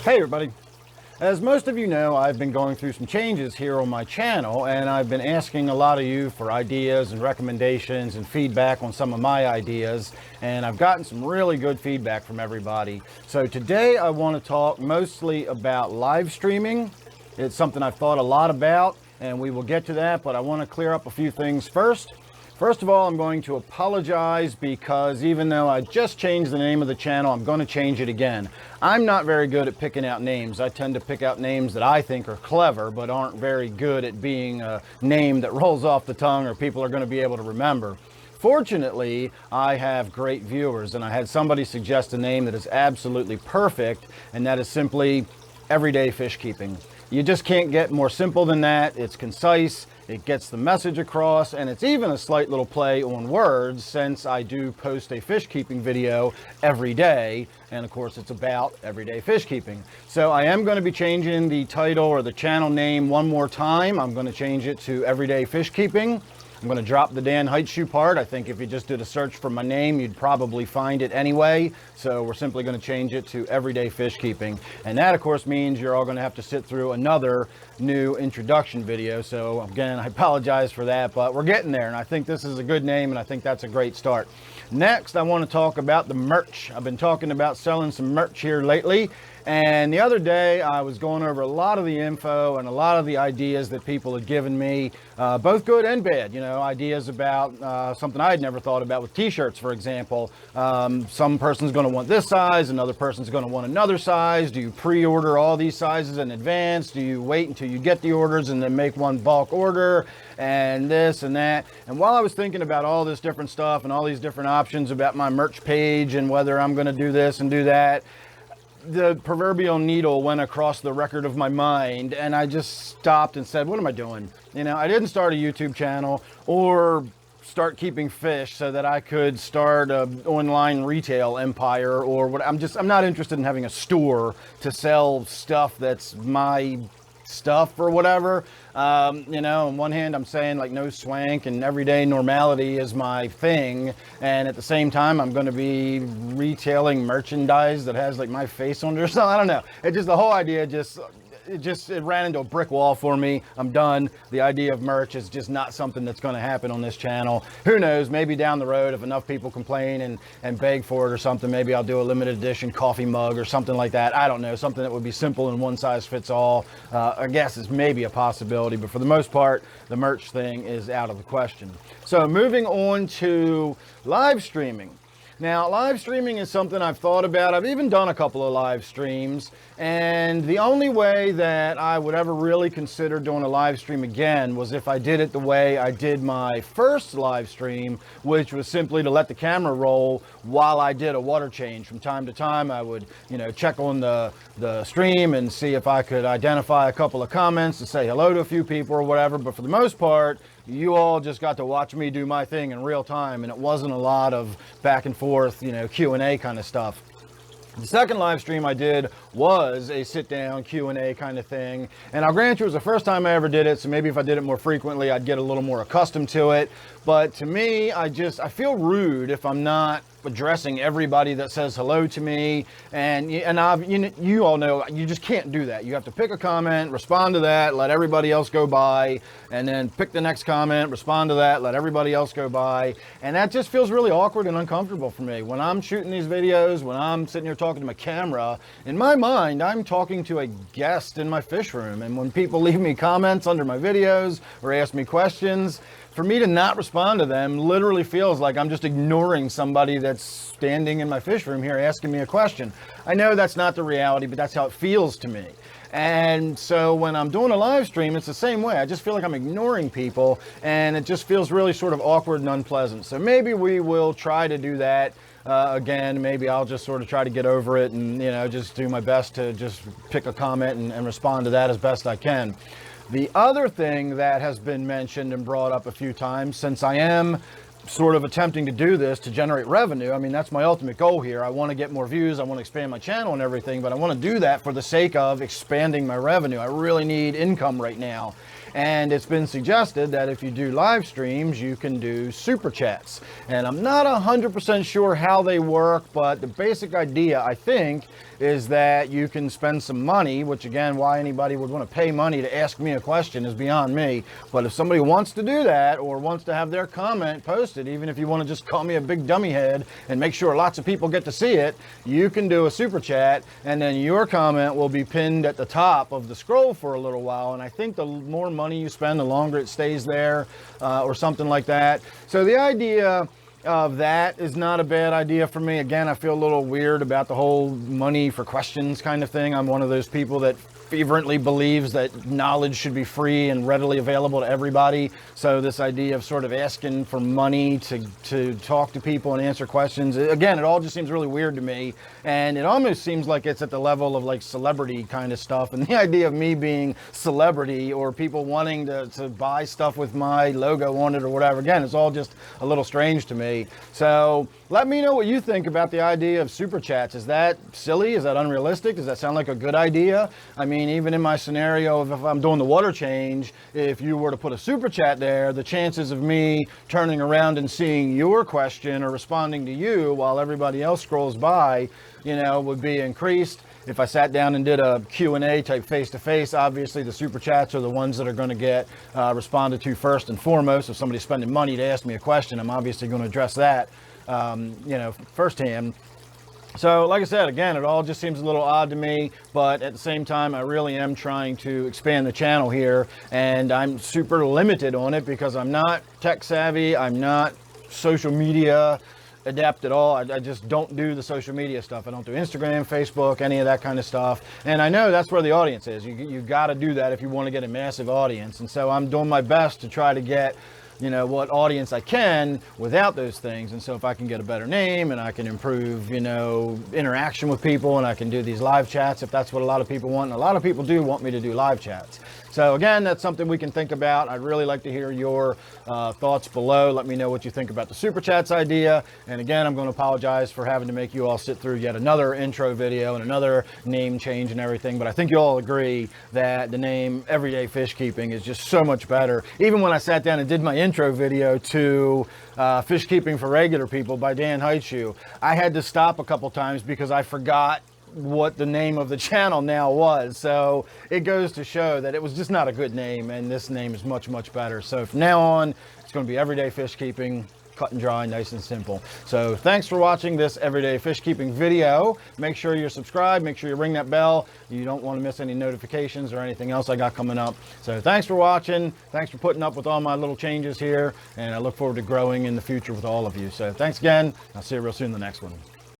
Hey everybody. As most of you know, I've been going through some changes here on my channel, and I've been asking a lot of you for ideas and recommendations and feedback on some of my ideas, and I've gotten some really good feedback from everybody. So today I want to talk mostly about live streaming. It's something I've thought a lot about, and we will get to that, but I want to clear up a few things first. First of all, I'm going to apologize because even though I just changed the name of the channel, I'm going to change it again. I'm not very good at picking out names. I tend to pick out names that I think are clever, but aren't very good at being a name that rolls off the tongue or people are going to be able to remember. Fortunately, I have great viewers, and I had somebody suggest a name that is absolutely perfect, and that is simply Everyday Fish Keeping. You just can't get more simple than that. It's concise, it gets the message across, and it's even a slight little play on words since I do post a fish keeping video every day, and of course it's about everyday fish keeping. So I am going to be changing the title or the channel name one more time. I'm going to change it to Everyday Fish Keeping. I'm going to drop the Dan Hightshew part. I think if you just did a search for my name, you'd probably find it anyway. So we're simply going to change it to Everyday Fish Keeping. And that, of course, means you're all going to have to sit through another new introduction video. So again, I apologize for that, but we're getting there. And I think this is a good name, and I think that's a great start. Next, I want to talk about the merch. I've been talking about selling some merch here lately. And the other day I was going over a lot of the info and a lot of the ideas that people had given me, both good and bad, you know, ideas about something I had never thought about with t-shirts, for example. Some person's going to want this size, another person's going to want another size. Do you pre-order all these sizes in advance? Do you wait until you get the orders and then make one bulk order and this and that? And while I was thinking about all this different stuff and all these different options about my merch page and whether I'm going to do this and do that, the proverbial needle went across the record of my mind, and I just stopped and said, what am I doing? You know, I didn't start a YouTube channel or start keeping fish so that I could start an online retail empire or what. I'm not interested in having a store to sell stuff that's my stuff or whatever. You know, on one hand I'm saying like no swank and everyday normality is my thing, and at the same time I'm going to be retailing merchandise that has like my face on it or something. I don't know, it just, the whole idea it ran into a brick wall for me. I'm done. The idea of merch is just not something that's going to happen on this channel. Who knows, maybe down the road if enough people complain and beg for it or something, maybe I'll do a limited edition coffee mug or something like that. I don't know, something that would be simple and one size fits all. I guess is maybe a possibility, but for the most part the merch thing is out of the question. So moving on to live streaming. Now, live streaming is something I've thought about. I've even done a couple of live streams, and the only way that I would ever really consider doing a live stream again was if I did it the way I did my first live stream, which was simply to let the camera roll while I did a water change. From time to time, I would, you know, check on the stream and see if I could identify a couple of comments to say hello to a few people or whatever, but for the most part, you all just got to watch me do my thing in real time, and it wasn't a lot of back and forth, you know, Q&A kind of stuff. The second live stream I did was a sit-down Q&A kind of thing, and I'll grant you it was the first time I ever did it, so maybe if I did it more frequently I'd get a little more accustomed to it. But to me, I feel rude if I'm not addressing everybody that says hello to me, and you all know you just can't do that. You have to pick a comment, respond to that, let everybody else go by, and then pick the next comment, respond to that, let everybody else go by, and that just feels really awkward and uncomfortable for me. When I'm shooting these videos, when I'm sitting here talking to my camera, in my mind I'm talking to a guest in my fish room, and when people leave me comments under my videos or ask me questions, for me to not respond to them literally feels like I'm just ignoring somebody that's standing in my fish room here asking me a question. I know that's not the reality, but that's how it feels to me. And so when I'm doing a live stream, it's the same way. I just feel like I'm ignoring people, and it just feels really sort of awkward and unpleasant. So maybe we will try to do that again. Maybe I'll just sort of try to get over it and, you know, just do my best to just pick a comment and respond to that as best I can. The other thing that has been mentioned and brought up a few times, since I am sort of attempting to do this to generate revenue, I mean, that's my ultimate goal here. I want to get more views, I want to expand my channel and everything, but I want to do that for the sake of expanding my revenue. I really need income right now. And it's been suggested that if you do live streams, you can do super chats. And I'm not 100% sure how they work, but the basic idea, I think, is that you can spend some money, which again, why anybody would want to pay money to ask me a question is beyond me. But if somebody wants to do that or wants to have their comment posted, even if you want to just call me a big dummy head and make sure lots of people get to see it, you can do a super chat, and then your comment will be pinned at the top of the scroll for a little while. And I think the more money you spend, the longer it stays there, or something like that. So the idea of that is not a bad idea for me. Again, I feel a little weird about the whole money for questions kind of thing. I'm one of those people that fervently believes that knowledge should be free and readily available to everybody. So this idea of sort of asking for money to talk to people and answer questions, again, it all just seems really weird to me. And it almost seems like it's at the level of like celebrity kind of stuff. And the idea of me being celebrity or people wanting to buy stuff with my logo on it or whatever, again, it's all just a little strange to me. So let me know what you think about the idea of super chats. Is that silly? Is that unrealistic? Does that sound like a good idea? I mean, even in my scenario of if I'm doing the water change, if you were to put a super chat there, the chances of me turning around and seeing your question or responding to you while everybody else scrolls by, you know, would be increased. If I sat down and did a Q&A type face-to-face, obviously the super chats are the ones that are going to get responded to first and foremost. If somebody's spending money to ask me a question, I'm obviously going to address that, you know, firsthand. So like I said, again, it all just seems a little odd to me, but at the same time, I really am trying to expand the channel here, and I'm super limited on it because I'm not tech savvy. I'm not social media adept at all. I just don't do the social media stuff. I don't do Instagram, Facebook, any of that kind of stuff. And I know that's where the audience is. You've got to do that if you want to get a massive audience. And so I'm doing my best to try to get, you know, what audience I can without those things. And so if I can get a better name and I can improve, you know, interaction with people, and I can do these live chats if that's what a lot of people want. And a lot of people do want me to do live chats. So again, that's something we can think about. I'd really like to hear your thoughts below. Let me know what you think about the super chats idea. And again, I'm going to apologize for having to make you all sit through yet another intro video and another name change and everything. But I think you all agree that the name Everyday Fish Keeping is just so much better. Even when I sat down and did my intro video to Fish Keeping for Regular People by danielhiteshew, I had to stop a couple times because I forgot what the name of the channel now was. So it goes to show that it was just not a good name, and this name is much, much better. So from now on, it's going to be Everyday Fish Keeping, cut and dry, nice and simple. So thanks for watching this Everyday Fish Keeping video. Make sure you're subscribed, make sure you ring that bell. You don't want to miss any notifications or anything else I got coming up. So thanks for watching. Thanks for putting up with all my little changes here, and I look forward to growing in the future with all of you. So thanks again. I'll see you real soon in the next one.